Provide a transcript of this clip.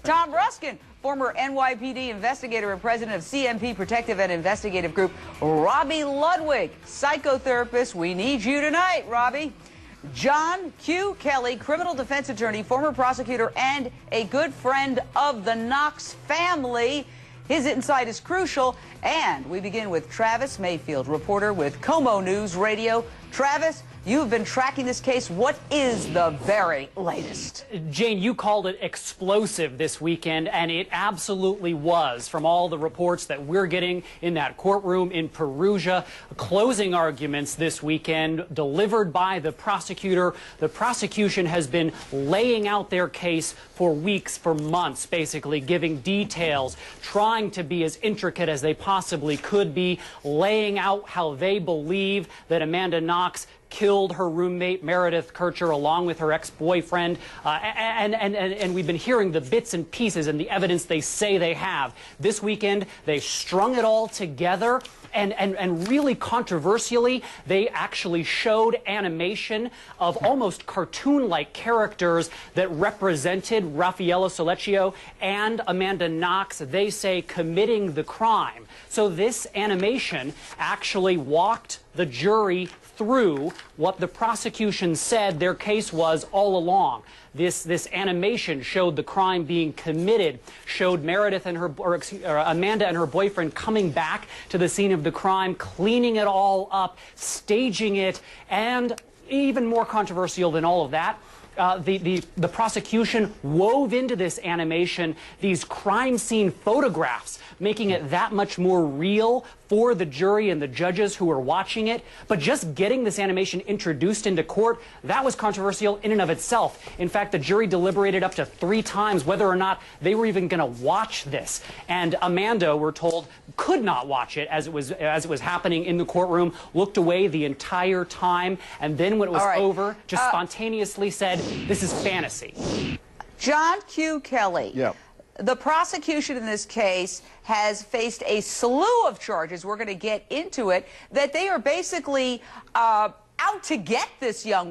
Tom Ruskin, former NYPD investigator and president of CMP Protective and Investigative Group. Robbie Ludwig, psychotherapist. We need you tonight, Robbie. John Q. Kelly, criminal defense attorney, former prosecutor, and a good friend of the Knox family. His insight is crucial. And we begin with Travis Mayfield, reporter with Como News Radio. Travis, you've been tracking this case. What is the very latest? Jane, you called it explosive this weekend, and it absolutely was. From all the reports that we're getting in that courtroom in Perugia, closing arguments this weekend delivered by the prosecutor. The prosecution has been laying out their case for weeks, for months, basically giving details, trying to be as intricate as they possibly could be, laying out how they believe that Amanda Knox killed her roommate Meredith Kircher along with her ex-boyfriend, and we've been hearing the bits and pieces and the evidence they say they have. This weekend they strung it all together, and really controversially, they actually showed animation of almost cartoon-like characters that represented Raffaella Solecchio and Amanda Knox, they say, committing the crime. So this animation actually walked the jury through what the prosecution said their case was all along. This animation showed the crime being committed, showed Meredith and Amanda and her boyfriend coming back to the scene of the crime, cleaning it all up, staging it, and even more controversial than all of that, the prosecution wove into this animation these crime scene photographs, making it that much more real for the jury and the judges who were watching it. But just getting this animation introduced into court, that was controversial in and of itself. In fact, the jury deliberated up to 3 times whether or not they were even going to watch this. And Amanda, we're told, could not watch it as it was happening in the courtroom, looked away the entire time, and then when it was over, just spontaneously said, "This is fantasy." John Q. Kelly. Yeah. The prosecution in this case has faced a slew of charges. We're going to get into it, that they are basically out to get this young